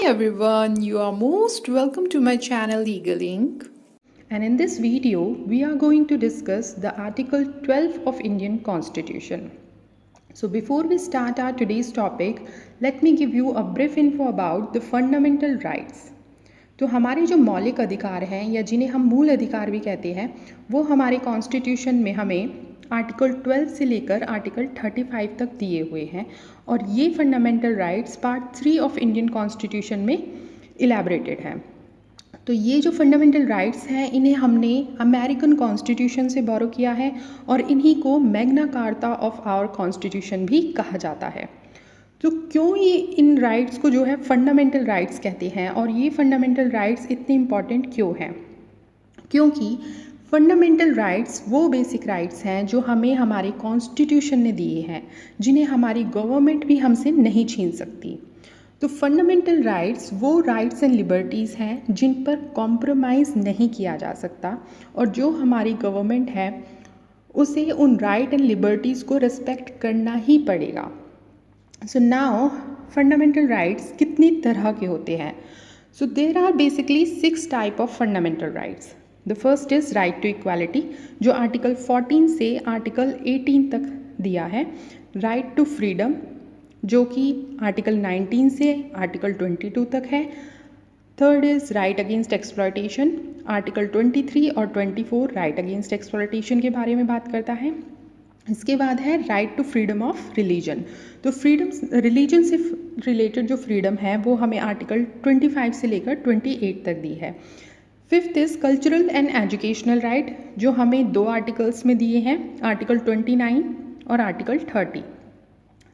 everyone, you are most welcome to my channel Legal Inc. And in this video, we are going to discuss the Article 12 of Indian Constitution. So before we start our today's topic, let me give you a brief info about the fundamental rights. तो हमारे जो मौलिक अधिकार हैं या जिन्हें हम मूल अधिकार भी कहते हैं, वो हमारे कॉन्स्टिट्यूशन में हमें आर्टिकल 12 से लेकर आर्टिकल 35 तक दिए हुए हैं और ये fundamental rights part 3 of Indian constitution में इलेबरेटेड हैं। तो ये जो फंडामेंटल राइट्स हैं इन्हें हमने अमेरिकन कॉन्स्टिट्यूशन से बोरो किया है और इन्हीं को Magna Carta of our constitution भी कहा जाता है। तो क्यों ये इन राइट्स को जो है फंडामेंटल राइट्स कहते हैं और ये फंडामेंटल राइट्स इतने इम्पॉर्टेंट क्यों हैं? क्योंकि फंडामेंटल राइट्स वो बेसिक राइट्स हैं जो हमें हमारे कॉन्स्टिट्यूशन ने दिए हैं, जिन्हें हमारी गवर्नमेंट भी हमसे नहीं छीन सकती। तो फंडामेंटल राइट्स वो राइट्स एंड लिबर्टीज़ हैं जिन पर कॉम्प्रोमाइज़ नहीं किया जा सकता और जो हमारी गवर्नमेंट है उसे उन राइट एंड लिबर्टीज़ को रिस्पेक्ट करना ही पड़ेगा। सो नाउ फंडामेंटल राइट्स कितनी तरह के होते हैं? So there are basically 6 type of fundamental rights. The first is right to equality, जो आर्टिकल 14 से आर्टिकल 18 तक दिया है। राइट टू फ्रीडम, जो कि आर्टिकल 19 से आर्टिकल 22 तक है। Third is right against exploitation, article 23 और 24 राइट अगेंस्ट एक्सप्लॉयटेशन के बारे में बात करता है। इसके बाद है right to freedom of religion. तो फ्रीडम रिलीजन से रिलेटेड जो फ्रीडम है वो हमें आर्टिकल 25 से लेकर 28 तक दी है। Fifth is cultural and educational right, जो हमें 2 आर्टिकल्स में दिए हैं, आर्टिकल 29 और article 30।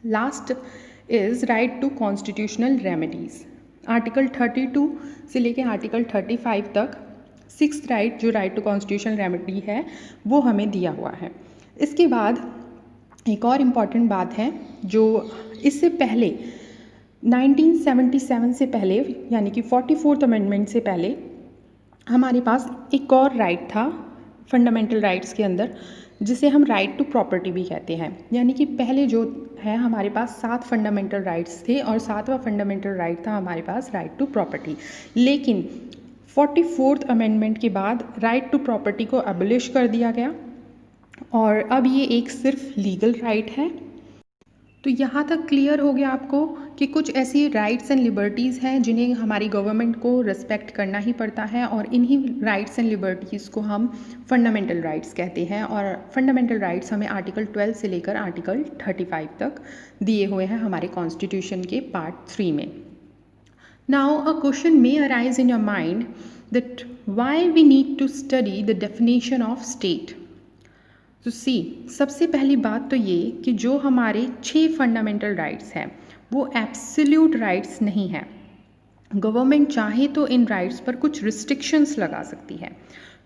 Last is right to constitutional remedies, article 32 से लेकर आर्टिकल 35 तक। सिक्स्थ राइट जो राइट टू कॉन्स्टिट्यूशनल रेमेडी है वो हमें दिया हुआ है। इसके बाद एक और इम्पॉर्टेंट बात है, जो इससे पहले 1977 से पहले यानी कि 44th अमेंडमेंट से पहले हमारे पास एक और राइट था फंडामेंटल राइट्स के अंदर, जिसे हम राइट टू प्रॉपर्टी भी कहते हैं। यानी कि पहले जो है हमारे पास 7 फंडामेंटल राइट्स थे और 7वां फंडामेंटल राइट था हमारे पास राइट टू प्रॉपर्टी। लेकिन 44th अमेंडमेंट के बाद राइट टू प्रॉपर्टी को एबलिश कर दिया गया और अब ये एक सिर्फ लीगल राइट है। तो यहाँ तक क्लियर हो गया आपको कि कुछ ऐसी राइट्स एंड लिबर्टीज़ हैं जिन्हें हमारी गवर्नमेंट को रिस्पेक्ट करना ही पड़ता है और इन्हीं राइट्स एंड लिबर्टीज़ को हम फंडामेंटल राइट्स कहते हैं। और फंडामेंटल राइट्स हमें आर्टिकल 12 से लेकर आर्टिकल 35 तक दिए हुए हैं हमारे कॉन्स्टिट्यूशन के पार्ट 3 में। Now a question may arise in your mind that why we need to study the definition of state. तो सबसे पहली बात तो ये कि जो हमारे 6 फंडामेंटल राइट्स हैं वो एब्सोल्यूट राइट्स नहीं हैं। गवर्नमेंट चाहे तो इन राइट्स पर कुछ रिस्ट्रिक्शंस लगा सकती है।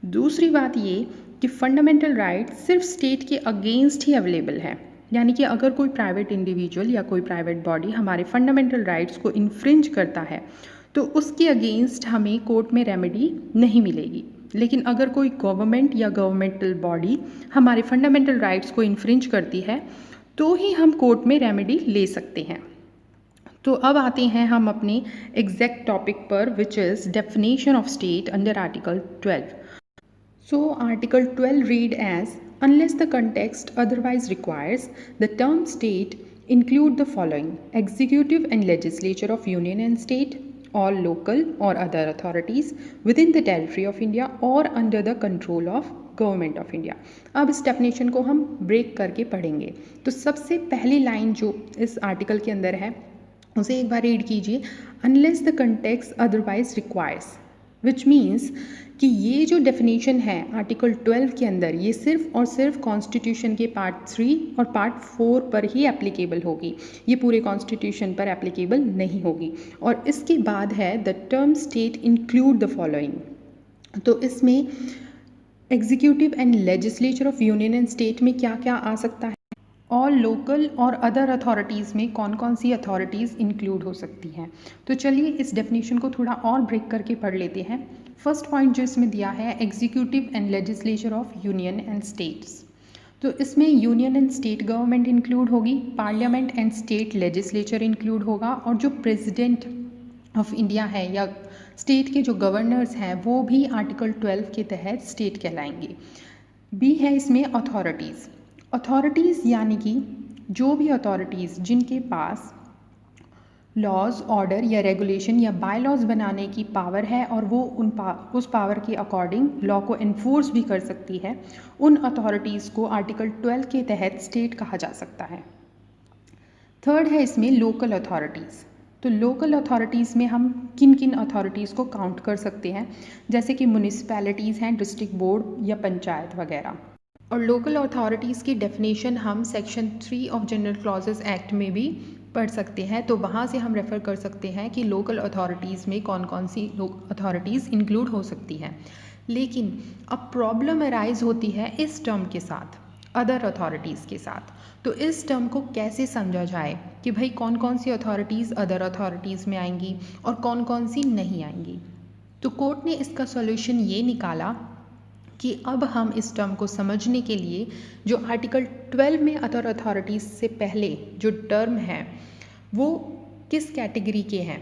दूसरी बात ये कि फंडामेंटल राइट्स सिर्फ स्टेट के अगेंस्ट ही अवेलेबल है, यानी कि अगर कोई प्राइवेट इंडिविजुअल या कोई प्राइवेट बॉडी हमारे फंडामेंटल राइट्स को इन्फ्रिंज करता है तो उसके अगेंस्ट हमें कोर्ट में रेमेडी नहीं मिलेगी। लेकिन अगर कोई गवर्नमेंट या गवर्नमेंटल बॉडी हमारे फंडामेंटल राइट्स को इन्फ्रिंज करती है तो ही हम कोर्ट में रेमेडी ले सकते हैं। तो अब आते हैं हम अपने एग्जैक्ट टॉपिक पर, which is definition of state under article 12। So article 12 read as unless the context otherwise requires, the term state include the following: executive and legislature of union and state, all local or other authorities within the territory of India or under the control of government of India. अब इस definition को हम break करके पढ़ेंगे। तो सबसे पहली line जो इस आर्टिकल के अंदर है उसे एक बार रीड कीजिए, unless the context otherwise requires, which means कि ये जो डेफिनेशन है आर्टिकल 12 के अंदर ये सिर्फ और सिर्फ कॉन्स्टिट्यूशन के पार्ट 3 और पार्ट 4 पर ही एप्लीकेबल होगी, ये पूरे कॉन्स्टिट्यूशन पर एप्लीकेबल नहीं होगी। और इसके बाद है the term state include the following. तो इसमें executive and legislature of union and state में क्या क्या आ सकता है और लोकल और अदर अथॉरिटीज़ में कौन कौन सी अथॉरिटीज़ इंक्लूड हो सकती हैं। तो चलिए इस डेफिनेशन को थोड़ा और ब्रेक करके पढ़ लेते हैं। फर्स्ट पॉइंट जो इसमें दिया है, executive and legislature of union and states. तो इसमें union and state government include होगी, parliament and state legislature include होगा और जो प्रेसिडेंट ऑफ इंडिया है या स्टेट के जो गवर्नर्स हैं वो भी आर्टिकल 12 के तहत स्टेट कहलाएंगे। बी है इसमें अथॉरिटीज़। अथॉरिटीज़ यानी कि जो भी अथॉरिटीज़ जिनके पास लॉज, ऑर्डर या रेगुलेशन या बाय लॉज बनाने की पावर है और वो उस पावर के अकॉर्डिंग लॉ को इन्फोर्स भी कर सकती है, उन अथॉरिटीज़ को आर्टिकल 12 के तहत स्टेट कहा जा सकता है। थर्ड है इसमें लोकल अथॉरिटीज़। तो लोकल अथॉरिटीज़ में हम किन किन अथॉरिटीज़ को काउंट कर सकते हैं, जैसे कि म्यूनिसिपैलिटीज़ हैं, डिस्ट्रिक्ट बोर्ड या पंचायत वगैरह। और लोकल अथॉरिटीज़ की डेफिनेशन हम section 3 of general clauses act में भी पढ़ सकते हैं, तो वहाँ से हम रेफ़र कर सकते हैं कि लोकल अथॉरिटीज़ में कौन कौन सी अथॉरिटीज़ इंक्लूड हो सकती हैं। लेकिन अब प्रॉब्लम अराइज होती है इस टर्म के साथ, अदर अथॉरिटीज़ के साथ। तो इस टर्म को कैसे समझा जाए कि भाई कौन कौन सी अथॉरिटीज़ अदर अथॉरिटीज़ में आएंगी और कौन कौन सी नहीं आएंगी। तो कोर्ट ने इसका सॉल्यूशन ये निकाला कि अब हम इस टर्म को समझने के लिए जो आर्टिकल 12 में अदर अथॉरिटीज़ से पहले जो टर्म है वो किस कैटेगरी के हैं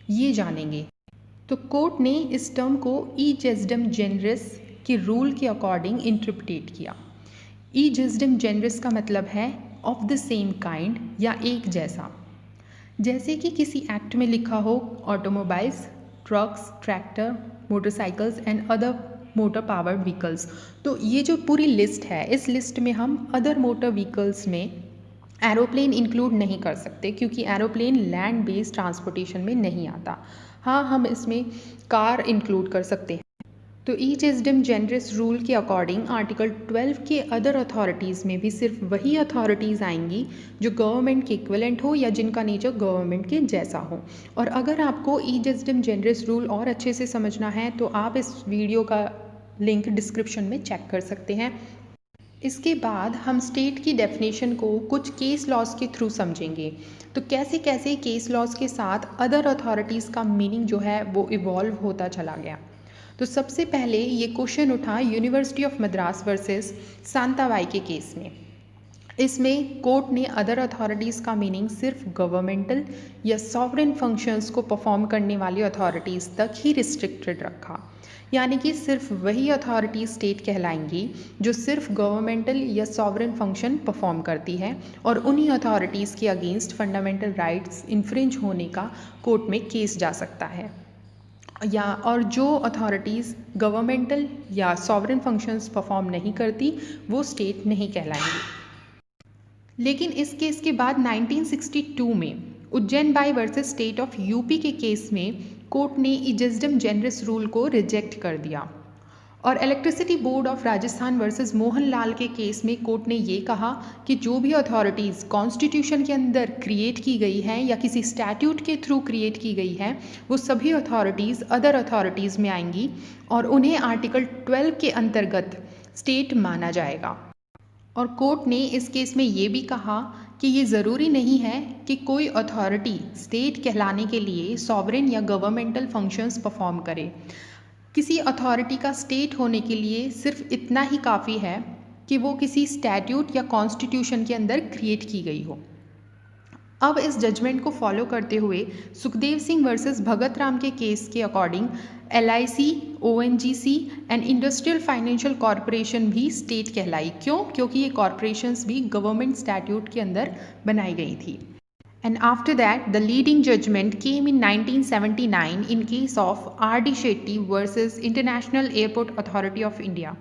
ये जानेंगे। तो कोर्ट ने इस टर्म को ई जेसडम जेनरिस के रूल के अकॉर्डिंग इंटरप्रेट किया। ई जेसडम जेनरिस का मतलब है ऑफ द सेम काइंड या एक जैसा। जैसे कि किसी एक्ट में लिखा हो automobiles, trucks, tractor, motorcycles and other motor powered vehicles. तो ये जो पूरी लिस्ट है, इस लिस्ट में हम अदर मोटर व्हीकल्स में एरोप्लेन इंक्लूड नहीं कर सकते क्योंकि एरोप्लेन लैंड बेस्ड ट्रांसपोर्टेशन में नहीं आता। हाँ, हम इसमें कार इंक्लूड कर सकते हैं। तो ई जेसडम जेनरिस रूल के अकॉर्डिंग आर्टिकल 12 के अदर अथॉरिटीज़ में भी सिर्फ वही अथॉरिटीज़ आएंगी जो गवर्नमेंट के इक्विवेलेंट हो या जिनका नेचर गवर्नमेंट के जैसा हो। और अगर आपको ई जेसडम जेनरिस रूल और अच्छे से समझना है तो आप इस वीडियो का लिंक डिस्क्रिप्शन में चेक कर सकते हैं। इसके बाद हम स्टेट की डेफिनेशन को कुछ केस लॉज के थ्रू समझेंगे। तो कैसे कैसे केस लॉज के साथ अदर अथॉरिटीज़ का मीनिंग जो है वो इवॉल्व होता चला गया। तो सबसे पहले ये क्वेश्चन उठा यूनिवर्सिटी ऑफ मद्रास वर्सेस सांतावाई के केस में। इसमें कोर्ट ने अदर अथॉरिटीज़ का मीनिंग सिर्फ गवर्नमेंटल या सॉवरेन फंक्शंस को परफॉर्म करने वाली अथॉरिटीज़ तक ही रिस्ट्रिक्टेड रखा। यानी कि सिर्फ वही अथॉरिटी स्टेट कहलाएंगी जो सिर्फ गवर्नमेंटल या सॉवरेन फंक्शन परफॉर्म करती है और उन्हीं अथॉरिटीज़ के अगेंस्ट फंडामेंटल राइट्स इन्फ्रिंज होने का कोर्ट में केस जा सकता है। या और जो अथॉरिटीज़ गवर्नमेंटल या सॉवरेन फंक्शंस परफॉर्म नहीं करती वो स्टेट नहीं कहलाएंगी। लेकिन इस केस के बाद 1962 में Ujjain by versus state of UP के केस में कोर्ट ने ई जेसडम जेनरिस रूल को रिजेक्ट कर दिया। और electricity board of Rajasthan versus Mohanlal के केस में कोर्ट ने ये कहा कि जो भी अथॉरिटीज़ कॉन्स्टिट्यूशन के अंदर क्रिएट की गई हैं या किसी स्टैट्यूट के थ्रू क्रिएट की गई हैं वो सभी अथॉरिटीज़ अदर अथॉरिटीज़ में आएंगी और उन्हें आर्टिकल 12 के अंतर्गत स्टेट माना जाएगा। और कोर्ट ने इस केस में ये भी कहा कि ये ज़रूरी नहीं है कि कोई अथॉरिटी स्टेट कहलाने के लिए सॉवरेन या गवर्नमेंटल फंक्शंस परफॉर्म करे। किसी अथॉरिटी का स्टेट होने के लिए सिर्फ इतना ही काफ़ी है कि वो किसी स्टैट्यूट या कॉन्स्टिट्यूशन के अंदर क्रिएट की गई हो। अब इस जजमेंट को फॉलो करते हुए सुखदेव सिंह वर्सेस भगत राम के केस के according LIC, ONGC and industrial financial corporation भी स्टेट कहलाई। क्यों? क्योंकि ये कॉरपोरेशंस भी गवर्नमेंट स्टैट्यूट के अंदर बनाई गई थी। And after that, the leading judgment came in 1979 in case of R.D. Shetty versus International Airport Authority of India.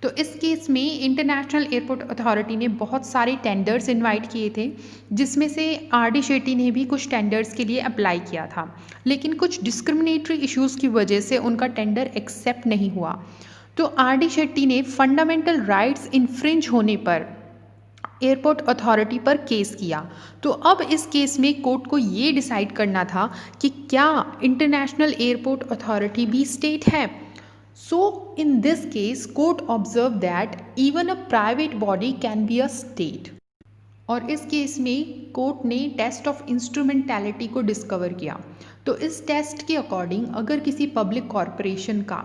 तो इस केस में इंटरनेशनल एयरपोर्ट अथॉरिटी ने बहुत सारे टेंडर्स इनवाइट किए थे, जिसमें से R.D. शेट्टी ने भी कुछ टेंडर्स के लिए अप्लाई किया था, लेकिन कुछ डिस्क्रिमिनेटरी इश्यूज़ की वजह से उनका टेंडर एक्सेप्ट नहीं हुआ। तो R.D. शेट्टी ने फंडामेंटल राइट्स इन्फ्रिंज होने पर एयरपोर्ट अथॉरिटी पर केस किया। तो अब इस केस में कोर्ट को ये डिसाइड करना था कि क्या इंटरनेशनल एयरपोर्ट अथॉरिटी भी स्टेट है। So in this case court observe that even a private body can be a state. और इस केस में कोर्ट ने टेस्ट ऑफ इंस्ट्रूमेंटैलिटी को डिस्कवर किया। तो इस टेस्ट के अकॉर्डिंग अगर किसी पब्लिक कॉरपोरेशन का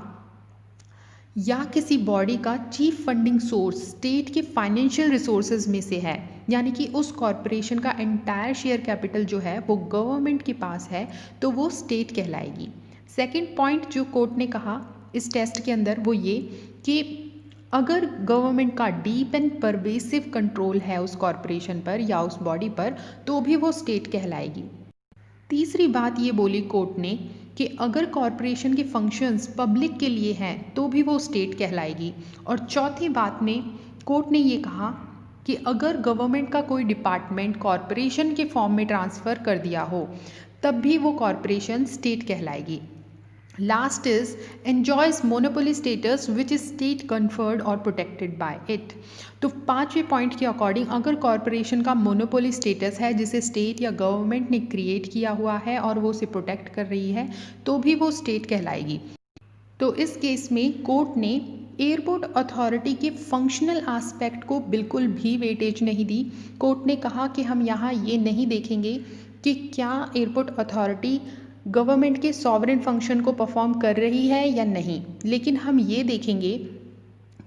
या किसी बॉडी का चीफ फंडिंग सोर्स स्टेट के फाइनेंशियल रिसोर्सेज में से है यानी कि उस कॉरपोरेशन का एंटायर शेयर कैपिटल जो है वो गवर्नमेंट के पास है तो वो स्टेट कहलाएगी। सेकंड पॉइंट जो कोर्ट ने कहा इस टेस्ट के अंदर वो ये कि अगर गवर्नमेंट का डीप एंड परवेसिव कंट्रोल है उस कॉरपोरेशन पर या उस बॉडी पर तो भी वो स्टेट कहलाएगी। तीसरी बात ये बोली कोर्ट ने कि अगर कॉरपोरेशन के फंक्शंस पब्लिक के लिए हैं तो भी वो स्टेट कहलाएगी। और चौथी बात में कोर्ट ने ये कहा कि अगर गवर्नमेंट का कोई डिपार्टमेंट कॉरपोरेशन के फॉर्म में ट्रांसफ़र कर दिया हो तब भी वो कॉरपोरेशन स्टेट कहलाएगी। Last is enjoys monopoly status which is state conferred or protected by it। तो पांचवें पॉइंट के अकॉर्डिंग अगर कॉरपोरेशन का मोनोपोली स्टेटस है जिसे स्टेट या गवर्नमेंट ने क्रिएट किया हुआ है और वो उसे प्रोटेक्ट कर रही है तो भी वो स्टेट कहलाएगी। तो इस केस में कोर्ट ने एयरपोर्ट अथॉरिटी के फंक्शनल एस्पेक्ट को बिल्कुल भी वेटेज नहीं दी। कोर्ट ने कहा कि हम यहाँ ये नहीं देखेंगे कि क्या एयरपोर्ट अथॉरिटी गवर्नमेंट के सॉवरेन फंक्शन को परफॉर्म कर रही है या नहीं, लेकिन हम ये देखेंगे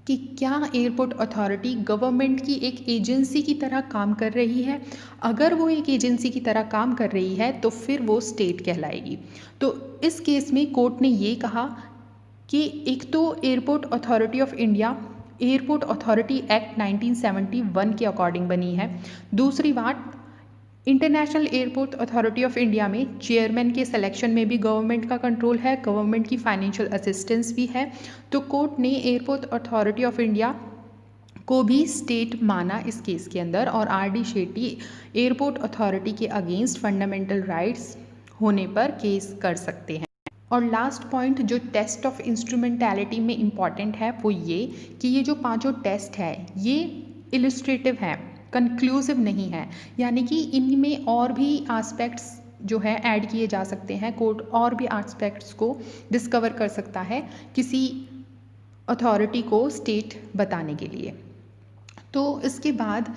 कि क्या एयरपोर्ट अथॉरिटी गवर्नमेंट की एक एजेंसी की तरह काम कर रही है। अगर वो एक एजेंसी की तरह काम कर रही है तो फिर वो स्टेट कहलाएगी। तो इस केस में कोर्ट ने ये कहा कि एक तो airport authority of India airport authority act 1971 के अकॉर्डिंग बनी है। दूसरी बात, international airport authority of India में चेयरमैन के सिलेक्शन में भी गवर्नमेंट का कंट्रोल है, गवर्नमेंट की फाइनेंशियल असिस्टेंस भी है। तो कोर्ट ने एयरपोर्ट अथॉरिटी ऑफ इंडिया को भी स्टेट माना इस केस के अंदर और आर.डी. शेट्टी एयरपोर्ट अथॉरिटी के अगेंस्ट फंडामेंटल राइट्स होने पर केस कर सकते हैं। और लास्ट पॉइंट जो टेस्ट ऑफ इंस्ट्रूमेंटैलिटी में इम्पॉर्टेंट है वो ये कि ये जो पांचों टेस्ट है ये इलस्ट्रेटिव है, कंक्लूसिव नहीं है, यानी कि इनमें और भी एस्पेक्ट्स जो है ऐड किए जा सकते हैं। कोर्ट और भी एस्पेक्ट्स को डिस्कवर कर सकता है किसी अथॉरिटी को स्टेट बताने के लिए। तो इसके बाद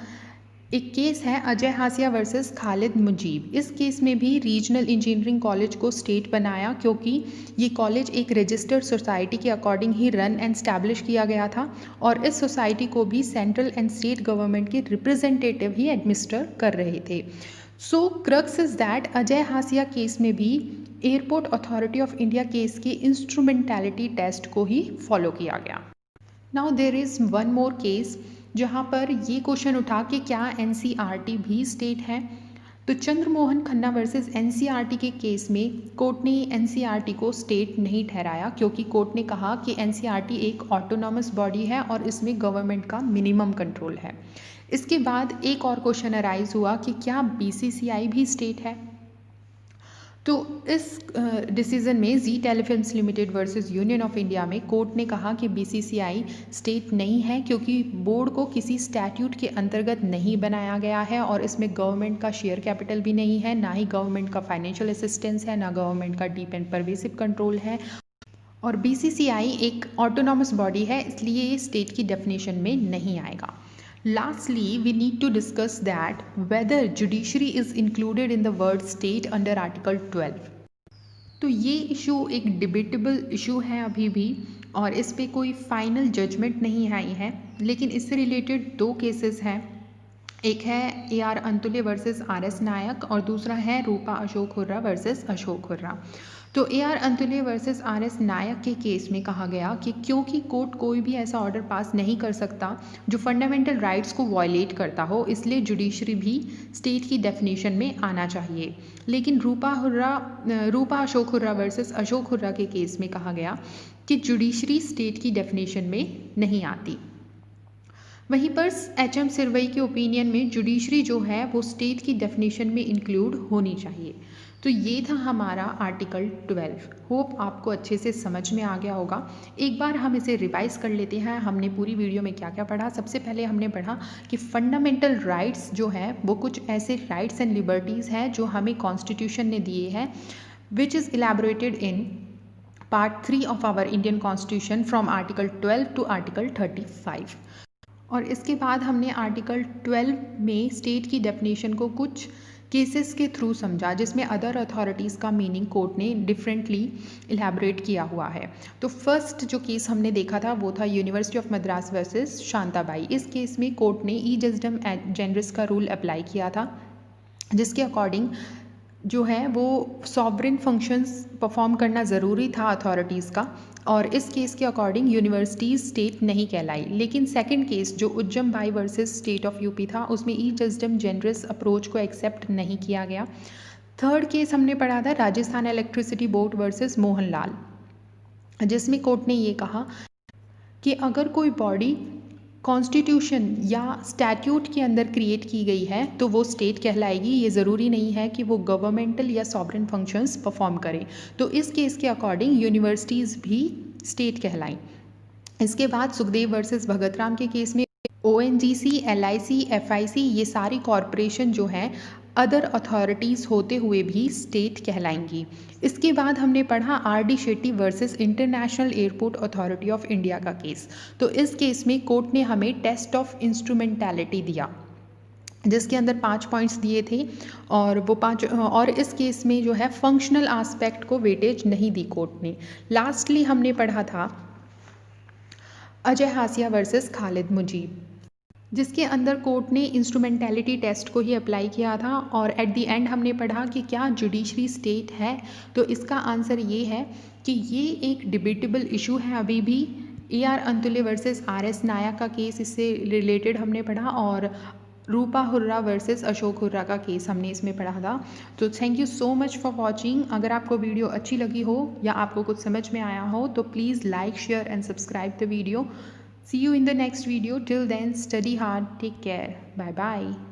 एक केस है अजय हासिया वर्सेस खालिद मुजीब। इस केस में भी रीजनल इंजीनियरिंग कॉलेज को स्टेट बनाया क्योंकि ये कॉलेज एक रजिस्टर्ड सोसाइटी के अकॉर्डिंग ही रन एंड स्टैब्लिश किया गया था और इस सोसाइटी को भी सेंट्रल एंड स्टेट गवर्नमेंट के रिप्रेजेंटेटिव ही एडमिनिस्टर कर रहे थे। So crux is that Ajay Hasia case में भी airport authority of India case के इंस्ट्रूमेंटैलिटी टेस्ट को ही फॉलो किया गया। Now there is one more case जहाँ पर ये क्वेश्चन उठा कि क्या एनसीईआरटी भी स्टेट है। तो चंद्रमोहन खन्ना वर्सेस एनसीईआरटी के केस में कोर्ट ने एनसीईआरटी को स्टेट नहीं ठहराया क्योंकि कोर्ट ने कहा कि एनसीईआरटी एक ऑटोनॉमस बॉडी है और इसमें गवर्नमेंट का मिनिमम कंट्रोल है। इसके बाद एक और क्वेश्चन अराइज हुआ कि क्या बीसीसीआई भी स्टेट है। तो इस डिसीज़न में Zee telefilms limited versus union of India में कोर्ट ने कहा कि बीसीसीआई स्टेट नहीं है क्योंकि बोर्ड को किसी स्टैट्यूट के अंतर्गत नहीं बनाया गया है और इसमें गवर्नमेंट का शेयर कैपिटल भी नहीं है, ना ही गवर्नमेंट का फाइनेंशियल असिस्टेंस है, ना गवर्नमेंट का डीप एंड परवेसिव कंट्रोल है। और बीसीसीआई एक ऑटोनॉमस बॉडी है इसलिए ये स्टेट की डेफिनेशन में नहीं आएगा। Lastly, we need to discuss that whether judiciary is included in the word state under Article 12। तो ये इशू एक डिबेटेबल इशू है अभी भी और इस पे कोई फाइनल जजमेंट नहीं आई है, लेकिन इससे रिलेटेड दो केसेस हैं। एक है AR Antulay versus RS Nayak और दूसरा है रूपा अशोक हुर्रा वर्सेस अशोक हुर्रा। तो AR Antulay versus RS Nayak के केस में कहा गया कि क्योंकि कोर्ट कोई भी ऐसा ऑर्डर पास नहीं कर सकता जो फंडामेंटल राइट्स को वायलेट करता हो, इसलिए जुडिशरी भी स्टेट की डेफिनेशन में आना चाहिए। लेकिन रूपा अशोक हुर्रा वर्सेस अशोक हुर्रा के केस में कहा गया कि जुडिशरी स्टेट की डेफिनेशन में नहीं आती। वहीं पर HM सिरवई के ओपिनियन में जुडिशरी जो है वो स्टेट की डेफिनेशन में इंक्लूड होनी चाहिए। तो ये था हमारा आर्टिकल 12। होप आपको अच्छे से समझ में आ गया होगा। एक बार हम इसे रिवाइज कर लेते हैं। हमने पूरी वीडियो में क्या क्या पढ़ा। सबसे पहले हमने पढ़ा कि फंडामेंटल राइट्स जो है वो कुछ ऐसे राइट्स एंड लिबर्टीज़ हैं जो हमें कॉन्स्टिट्यूशन ने दिए हैं, which is elaborated in part 3 of our Indian constitution from article 12 to article 35। और इसके बाद हमने आर्टिकल 12 में स्टेट की डेफिनेशन को कुछ केसेस के थ्रू समझा, जिसमें अदर अथॉरिटीज़ का मीनिंग कोर्ट ने डिफरेंटली इलेबोरेट किया हुआ है। तो फर्स्ट जो केस हमने देखा था वो था university of Madras versus Shantabai. इस केस में कोर्ट ने ई जस्डम जेनरिस का रूल अप्लाई किया था, जिसके अकॉर्डिंग जो है वो सॉवरेन फंक्शंस परफॉर्म करना ज़रूरी था अथॉरिटीज़ का, और इस केस के अकॉर्डिंग यूनिवर्सिटीज़ स्टेट नहीं कहलाई। लेकिन सेकंड केस जो Ujjam Bai versus state of UP था, उसमें ई जस्डम जेनरिस अप्रोच को एक्सेप्ट नहीं किया गया। थर्ड केस हमने पढ़ा था Rajasthan electricity board versus Mohanlal, जिसमें कोर्ट ने ये कहा कि अगर कोई बॉडी कॉन्स्टिट्यूशन या स्टैट्यूट के अंदर क्रिएट की गई है तो वो स्टेट कहलाएगी। ये ज़रूरी नहीं है कि वो गवर्नमेंटल या सॉवरेन फंक्शंस परफॉर्म करे। तो इस केस के अकॉर्डिंग यूनिवर्सिटीज़ भी स्टेट कहलाई। इसके बाद सुखदेव वर्सेस भगत राम के केस में ONGC, LIC, FIC ये सारी कॉरपोरेशन जो हैं अदर अथॉरिटीज़ होते हुए भी स्टेट कहलाएंगी। इसके बाद हमने पढ़ा RD Shetty versus international airport authority of India का केस। तो इस केस में कोर्ट ने हमें टेस्ट ऑफ इंस्ट्रूमेंटैलिटी दिया, जिसके अंदर 5 पॉइंट्स दिए थे, और वो 5 और इस केस में जो है फंक्शनल आस्पेक्ट को वेटेज नहीं दी कोर्ट ने। लास्टली हमने पढ़ा था अजय हासिया वर्सेस खालिद मुजीब, जिसके अंदर कोर्ट ने इंस्ट्रूमेंटैलिटी टेस्ट को ही अप्लाई किया था। और एट द एंड हमने पढ़ा कि क्या जुडिशरी स्टेट है, तो इसका आंसर ये है कि ये एक डिबेटेबल इशू है अभी भी। AR अंतुले वर्सेस RS नायक का केस इससे रिलेटेड हमने पढ़ा, और रूपा हुर्रा वर्सेस अशोक हुर्रा का केस हमने इसमें पढ़ा था। तो thank you so much for watching. अगर आपको वीडियो अच्छी लगी हो या आपको कुछ समझ में आया हो तो please like, share and subscribe the video. See you in the next video. Till then, study hard. Take care. Bye bye.